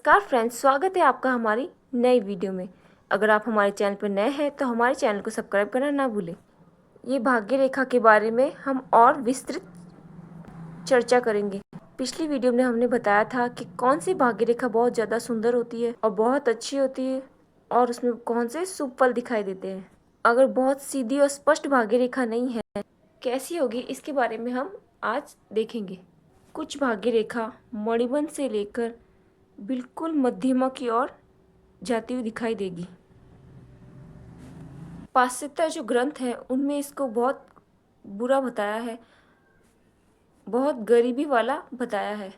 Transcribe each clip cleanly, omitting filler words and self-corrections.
नमस्कार फ्रेंड्स, स्वागत है आपका हमारी नई वीडियो में। अगर आप हमारे चैनल पर नए हैं तो हमारे चैनल को सब्सक्राइब करना ना भूलें। ये भाग्य रेखा के बारे में हम और विस्तृत चर्चा करेंगे। पिछली वीडियो में हमने बताया था कि कौन सी भाग्य रेखा बहुत ज़्यादा सुंदर होती है और बहुत अच्छी होती है और उसमें कौन से शुभ फल दिखाई देते हैं। अगर बहुत सीधी और स्पष्ट भाग्य रेखा नहीं है, कैसी होगी, इसके बारे में हम आज देखेंगे। कुछ भाग्य रेखा मणिबंध से लेकर बिल्कुल मध्यमा की ओर जाती हुई दिखाई देगी। पाश्चात्य जो ग्रंथ हैं उनमें इसको बहुत बुरा बताया है, बहुत गरीबी वाला बताया है,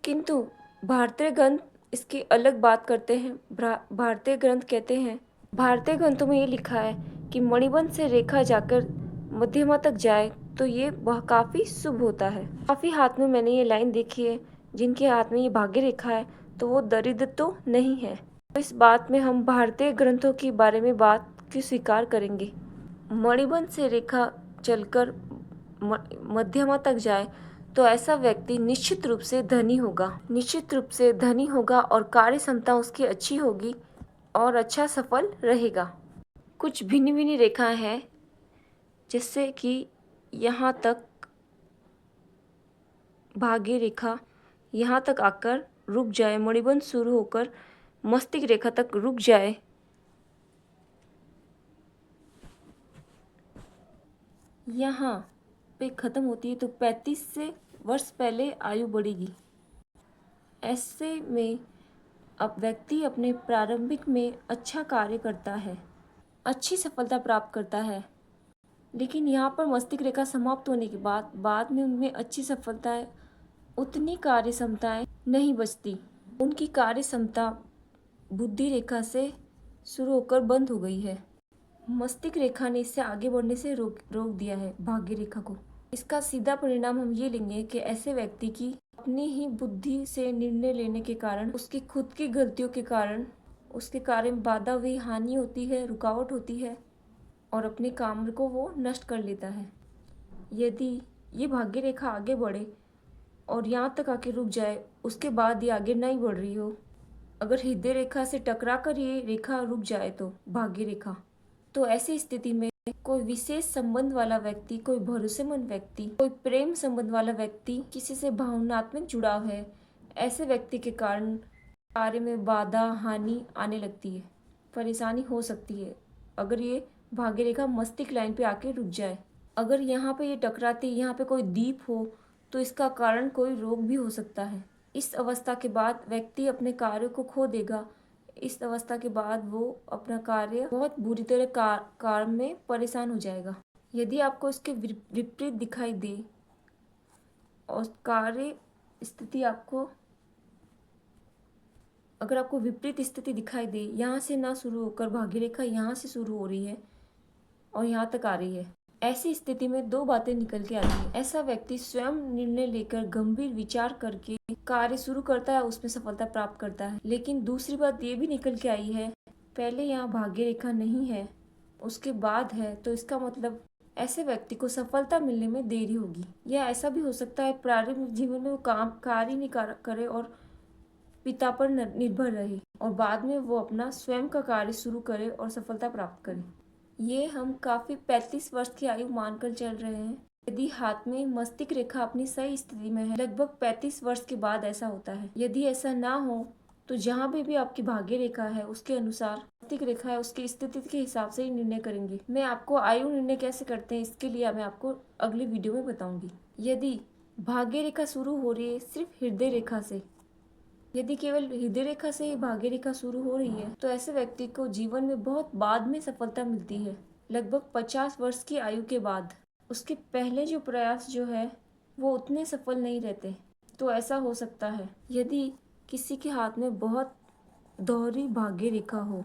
किंतु भारतीय ग्रंथ इसकी अलग बात करते हैं। भारतीय ग्रंथ कहते हैं, भारतीय ग्रंथों में ये लिखा है कि मणिबंध से रेखा जाकर मध्यमा तक जाए तो ये काफ़ी शुभ होता है। काफ़ी हाथ में मैंने ये लाइन देखी है, जिनके हाथ में ये भाग्य रेखा है तो वो दरिद्र तो नहीं है। तो इस बात में हम भारतीय ग्रंथों के बारे में बात की स्वीकार करेंगे। मणिबंध से रेखा चलकर मध्यमा तक जाए तो ऐसा व्यक्ति निश्चित रूप से धनी होगा, निश्चित रूप से धनी होगा और कार्य क्षमता उसकी अच्छी होगी और अच्छा सफल रहेगा। कुछ भिन्न भिन्न रेखाएं हैं, जिससे कि यहाँ तक भाग्य रेखा यहाँ तक आकर रुक जाए, मणिबंध शुरू होकर मस्तिष्क रेखा तक रुक जाए, यहाँ पे ख़त्म होती है तो 35 से वर्ष पहले आयु बढ़ेगी। ऐसे में अब व्यक्ति अपने प्रारंभिक में अच्छा कार्य करता है, अच्छी सफलता प्राप्त करता है, लेकिन यहाँ पर मस्तिष्क रेखा समाप्त होने के बाद में उनमें अच्छी सफलताएं, उतनी कार्य क्षमताएं नहीं बचती। उनकी कार्य क्षमता बुद्धि रेखा से शुरू होकर बंद हो गई है। मस्तिष्क रेखा ने इससे आगे बढ़ने से रोक दिया है भाग्य रेखा को। इसका सीधा परिणाम हम ये लेंगे कि ऐसे व्यक्ति की अपनी ही बुद्धि से निर्णय लेने के कारण, उसकी खुद की गलतियों के कारण उसके कार्य में बाधा हुई, हानि होती है, रुकावट होती है और अपने काम को वो नष्ट कर लेता है। यदि ये भाग्य रेखा आगे बढ़े और यहाँ तक आके रुक जाए, उसके बाद ये आगे नहीं बढ़ रही हो, अगर हृदय रेखा से टकरा कर ये रेखा रुक जाए तो भाग्य रेखा, तो ऐसी स्थिति में कोई विशेष संबंध वाला व्यक्ति, कोई भरोसेमंद व्यक्ति, कोई प्रेम संबंध वाला व्यक्ति, किसी से भावनात्मक जुड़ाव है, ऐसे व्यक्ति के कारण कार्य में बाधा, हानि आने लगती है, परेशानी हो सकती है। अगर ये भाग्य रेखा मस्तिष्क लाइन पे आके रुक जाए, अगर यहाँ पे ये टकराती, यहाँ पे कोई दीप हो तो इसका कारण कोई रोग भी हो सकता है। इस अवस्था के बाद व्यक्ति अपने कार्य को खो देगा। इस अवस्था के बाद वो अपना कार्य बहुत बुरी तरह कार्य में परेशान हो जाएगा। यदि आपको इसके विपरीत दिखाई दे और कार्य स्थिति अगर आपको विपरीत स्थिति दिखाई दे, यहाँ से ना शुरू होकर भाग्य रेखा यहाँ से शुरू हो रही है और यहाँ तक आ रही है, ऐसी स्थिति में दो बातें निकल के आती है। ऐसा व्यक्ति स्वयं निर्णय लेकर गंभीर विचार करके कार्य शुरू करता है, उसमें सफलता प्राप्त करता है। लेकिन दूसरी बात ये भी निकल के आई है, पहले यहाँ भाग्य रेखा नहीं है, उसके बाद है, तो इसका मतलब ऐसे व्यक्ति को सफलता मिलने में देरी होगी। या ऐसा भी हो सकता है प्रारंभिक जीवन में वो कार्य नहीं करे और पिता पर निर्भर रहे और बाद में वो अपना स्वयं का कार्य शुरू करे और सफलता प्राप्त करे। ये हम काफ़ी 35 वर्ष की आयु मानकर चल रहे हैं। यदि हाथ में मस्तिष्क रेखा अपनी सही स्थिति में है, लगभग 35 वर्ष के बाद ऐसा होता है। यदि ऐसा ना हो तो जहाँ भी आपकी भाग्य रेखा है उसके अनुसार मस्तिष्क रेखा है, उसकी स्थिति के हिसाब से ही निर्णय करेंगे। मैं आपको आयु निर्णय कैसे करते हैं इसके लिए मैं आपको अगली वीडियो में बताऊंगी। यदि भाग्य रेखा शुरू हो रही है सिर्फ हृदय रेखा से, यदि केवल हृदय रेखा से ही भाग्य रेखा शुरू हो रही है तो ऐसे व्यक्ति को जीवन में बहुत बाद में सफलता मिलती है, लगभग 50 वर्ष की आयु के बाद। उसके पहले जो प्रयास जो है वो उतने सफल नहीं रहते। तो ऐसा हो सकता है यदि किसी के हाथ में बहुत दोहरी भाग्य रेखा हो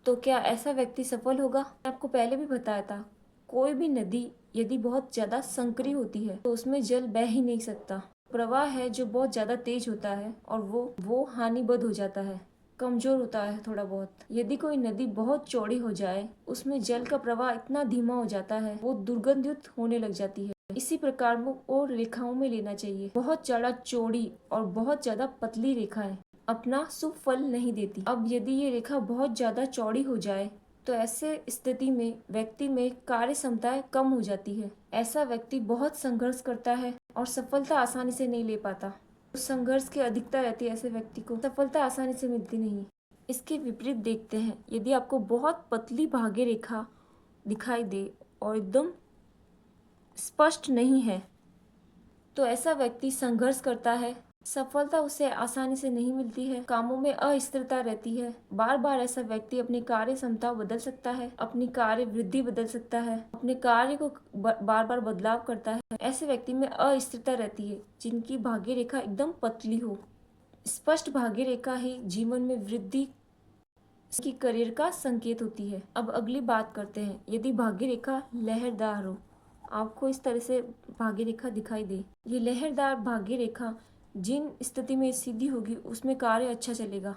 तो क्या ऐसा व्यक्ति सफल होगा? मैं आपको पहले भी बताया था, कोई भी नदी यदि बहुत ज्यादा संकरी होती है तो उसमें जल बह ही नहीं सकता। प्रवाह है जो बहुत ज्यादा तेज होता है और वो हानिबद्ध हो जाता है, कमजोर होता है थोड़ा बहुत। यदि कोई नदी बहुत चौड़ी हो जाए, उसमें जल का प्रवाह इतना धीमा हो जाता है, वो दुर्गंधयुक्त होने लग जाती है। इसी प्रकार में और रेखाओं में लेना चाहिए। बहुत ज्यादा चौड़ी और बहुत ज्यादा पतली रेखाएं अपना शुभ फल नहीं देती। अब यदि ये रेखा बहुत ज्यादा चौड़ी हो जाए तो ऐसे स्थिति में व्यक्ति में कार्य क्षमताएं कम हो जाती है। ऐसा व्यक्ति बहुत संघर्ष करता है और सफलता आसानी से नहीं ले पाता। उस संघर्ष की अधिकता रहती है, ऐसे व्यक्ति को सफलता आसानी से मिलती नहीं। इसके विपरीत देखते हैं, यदि आपको बहुत पतली भाग्य रेखा दिखाई दे और एकदम स्पष्ट नहीं है तो ऐसा व्यक्ति संघर्ष करता है, सफलता उसे आसानी से नहीं मिलती है, कामों में अस्थिरता रहती है। बार बार ऐसा व्यक्ति अपनी कार्य क्षमता बदल सकता है, अपनी कार्य वृद्धि बदल सकता है, अपने कार्य को बार बार बदलाव करता है। ऐसे व्यक्ति में अस्थिरता रहती है जिनकी भाग्य रेखा एकदम पतली हो। स्पष्ट भाग्य रेखा ही जीवन में वृद्धि की करियर का संकेत होती है। अब अगली बात करते हैं, यदि भाग्य रेखा लहरदार हो, आपको इस तरह से भाग्य रेखा दिखाई दे। ये लहरदार भाग्य रेखा जिन स्थिति में सीधी होगी उसमें कार्य अच्छा चलेगा।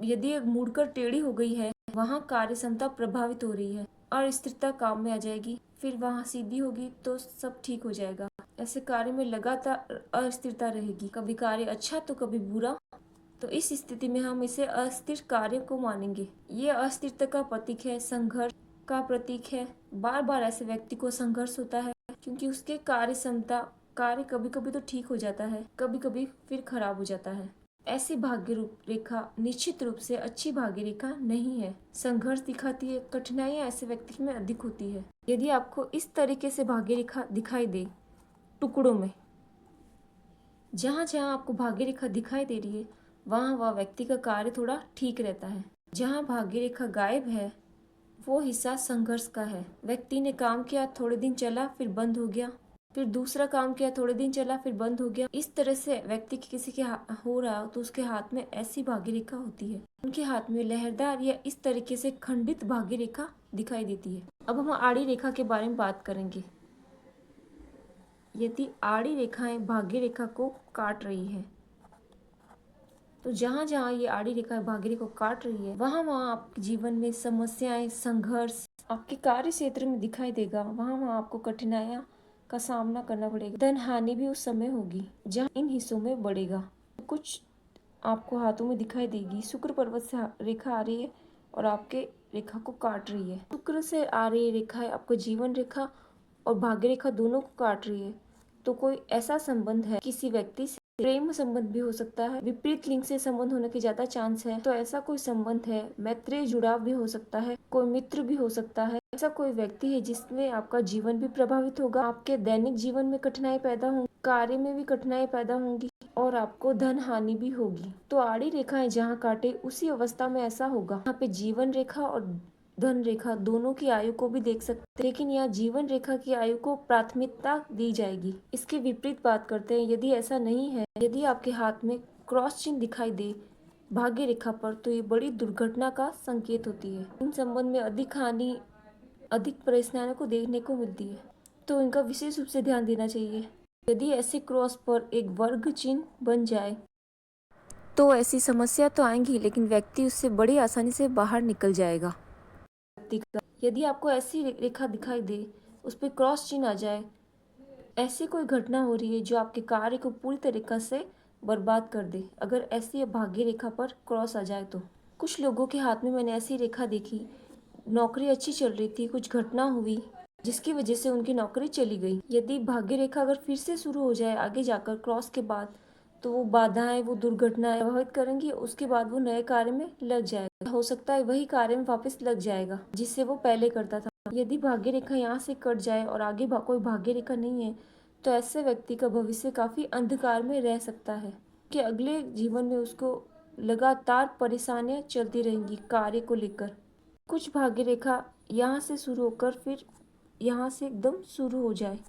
यदि मुड़कर टेढ़ी हो गई है, वहाँ कार्य क्षमता प्रभावित हो रही है और स्थिरता काम में आ जाएगी। फिर वहाँ सीधी होगी तो सब ठीक हो जाएगा। ऐसे कार्य में लगातार अस्थिरता रहेगी, कभी कार्य अच्छा तो कभी बुरा। तो इस स्थिति में हम इसे अस्थिर कार्य को मानेंगे। ये अस्थिरता का प्रतीक है, संघर्ष का प्रतीक है। बार बार ऐसे व्यक्ति को संघर्ष होता है क्योंकि उसके कार्य क्षमता कार्य कभी कभी तो ठीक हो जाता है, कभी कभी फिर खराब हो जाता है। ऐसी भाग्य रेखा निश्चित रूप से अच्छी भाग्य रेखा नहीं है, संघर्ष दिखाती है, कठिनाइयां ऐसे व्यक्ति में अधिक होती है। यदि आपको इस तरीके से भाग्य रेखा दिखाई दे टुकड़ों में, जहाँ जहाँ आपको भाग्य रेखा दिखाई दे रही है वहाँ वह व्यक्ति का कार्य थोड़ा ठीक रहता है। जहाँ भाग्य रेखा गायब है वो हिस्सा संघर्ष का है। व्यक्ति ने काम किया, थोड़े दिन चला फिर बंद हो गया, फिर दूसरा काम किया, थोड़े दिन चला फिर बंद हो गया। इस तरह से व्यक्ति किसी के हो रहा हो तो उसके हाथ में ऐसी भाग्य रेखा होती है। उनके हाथ में लहरदार या इस तरीके से खंडित भाग्य रेखा दिखाई देती है। अब हम आड़ी रेखा के बारे में बात करेंगे। यदि आड़ी रेखाएं भाग्य रेखा को काट रही है तो जहाँ जहाँ ये आड़ी रेखा भाग्य रेखा को काट रही है वहाँ वहाँ आपके जीवन में समस्याएं, संघर्ष आपके कार्य क्षेत्र में दिखाई देगा। वहाँ वहाँ आपको कठिनाइयाँ का सामना करना पड़ेगा। धन हानि भी उस समय होगी जहाँ इन हिस्सों में बढ़ेगा। कुछ आपको हाथों में दिखाई देगी। शुक्र पर्वत से रेखा आ रही है और आपके रेखा को काट रही है। शुक्र से आ रही रेखा है आपको जीवन रेखा और भाग्य रेखा दोनों को काट रही है। तो कोई ऐसा संबंध है, किसी व्यक्ति से प्रेम संबंध भी हो सकता है, विपरीत लिंग से संबंध होने के ज्यादा चांस है। तो ऐसा कोई संबंध है, मैत्रेय जुड़ाव भी हो सकता है, कोई मित्र भी हो सकता है। ऐसा कोई व्यक्ति है जिसमें आपका जीवन भी प्रभावित होगा, आपके दैनिक जीवन में कठिनाई पैदा होंगी, कार्य में भी कठिनाई पैदा होंगी और आपको धन हानि भी होगी। तो आड़ी रेखाएं जहाँ काटे उसी अवस्था में ऐसा होगा। यहाँ पे जीवन रेखा और धन रेखा दोनों की आयु को भी देख सकते हैं, लेकिन यहाँ जीवन रेखा की आयु को प्राथमिकता दी जाएगी। इसके विपरीत बात करते हैं, यदि ऐसा नहीं है, यदि आपके हाथ में क्रॉस चिन्ह दिखाई दे भाग्य रेखा पर तो ये बड़ी दुर्घटना का संकेत होती है। इन संबंध में अधिक हानि, अधिक परेशानियों को देखने को मिलती है, तो इनका विशेष रूप से ध्यान देना चाहिए। यदि ऐसे क्रॉस पर एक वर्ग चिन्ह बन जाए तो ऐसी समस्या तो आएंगी, लेकिन व्यक्ति उससे बड़ी आसानी से बाहर निकल जाएगा। यदि आपको ऐसी रेखा दिखाई दे, उस पर क्रॉस चिन्ह आ जाए, ऐसी कोई घटना हो रही है जो आपके कार्य को पूरी तरीके से बर्बाद कर दे, अगर ऐसी भाग्य रेखा पर क्रॉस आ जाए तो। कुछ लोगों के हाथ में मैंने ऐसी रेखा देखी, नौकरी अच्छी चल रही थी, कुछ घटना हुई जिसकी वजह से उनकी नौकरी चली गई। यदि भाग्य रेखा अगर फिर से शुरू हो जाए आगे जाकर क्रॉस के बाद, तो वो बाधाएं, वो दुर्घटनाएं प्रभावित करेंगी। उसके बाद वो नए कार्य में लग जाएगा, हो सकता है वही कार्य में वापस लग जाएगा जिससे वो पहले करता था। यदि भाग्य रेखा यहाँ से कट जाए और आगे कोई भाग्य रेखा नहीं है तो ऐसे व्यक्ति का भविष्य काफी अंधकार में रह सकता है कि अगले जीवन में उसको लगातार परेशानियां चलती रहेंगी कार्य को लेकर। कुछ भाग्य रेखा यहाँ से शुरू होकर फिर यहाँ से एकदम शुरू हो जाए।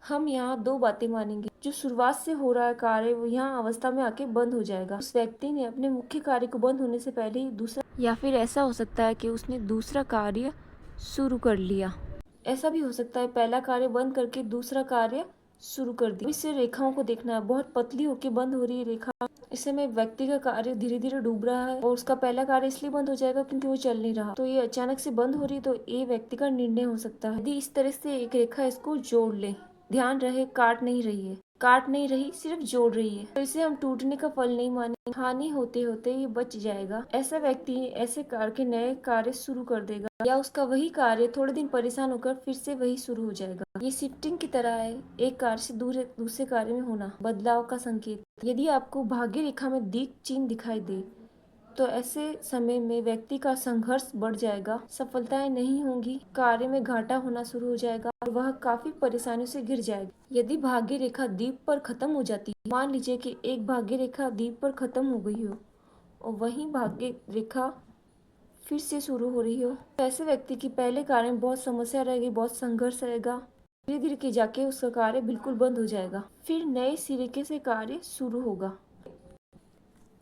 हम यहाँ दो बातें मानेंगे, जो शुरुआत से हो रहा है कार्य वो यहाँ अवस्था में आके बंद हो जाएगा। उस व्यक्ति ने अपने मुख्य कार्य को बंद होने से पहले ही दूसरा, या फिर ऐसा हो सकता है कि उसने दूसरा कार्य शुरू कर लिया। ऐसा भी हो सकता है पहला कार्य बंद करके दूसरा कार्य शुरू कर दिया। इससे रेखाओं को देखना है, बहुत पतली होके बंद हो रही है रेखा, इस समय व्यक्ति का कार्य धीरे धीरे डूब रहा है और उसका पहला कार्य इसलिए बंद हो जाएगा क्योंकि वो चल नहीं रहा। तो ये अचानक से बंद हो रही, तो ये व्यक्ति का निर्णय हो सकता है। यदि इस तरह से एक रेखा इसको जोड़ ले, ध्यान रहे काट नहीं रही है, काट नहीं रही, सिर्फ जोड़ रही है, तो इसे हम टूटने का फल नहीं मानेंगे। हानि होते होते ये बच जाएगा। ऐसा व्यक्ति ऐसे कार्य के नए कार्य शुरू कर देगा, या उसका वही कार्य थोड़े दिन परेशान होकर फिर से वही शुरू हो जाएगा। ये शिफ्टिंग की तरह है, एक कार्य से दूसरे कार्य में होना, बदलाव का संकेत। यदि आपको भाग्य रेखा में दीप चिन्ह दिखाई दे, तो ऐसे समय में व्यक्ति का संघर्ष बढ़ जाएगा, सफलताएं नहीं होंगी, कार्य में घाटा होना शुरू हो जाएगा और वह काफी परेशानियों से घिर जाएगा। यदि भाग्य रेखा दीप पर खत्म हो जाती है, मान लीजिए कि एक भाग्य रेखा दीप पर खत्म हो गई हो और वही भाग्य रेखा फिर से शुरू हो रही हो, तो ऐसे व्यक्ति की पहले कार्य में बहुत समस्या रहेगी, बहुत संघर्ष रहेगा। धीरे धीरे के जाके उसका कार्य बिल्कुल बंद हो जाएगा, फिर नए सिरे से कार्य शुरू होगा।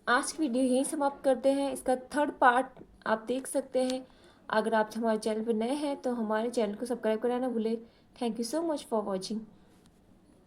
आज की वीडियो यहीं समाप्त करते हैं। इसका थर्ड पार्ट आप देख सकते हैं। अगर आप हमारे चैनल पर नए हैं तो हमारे चैनल को सब्सक्राइब करना ना भूलें। Thank you so much for watching.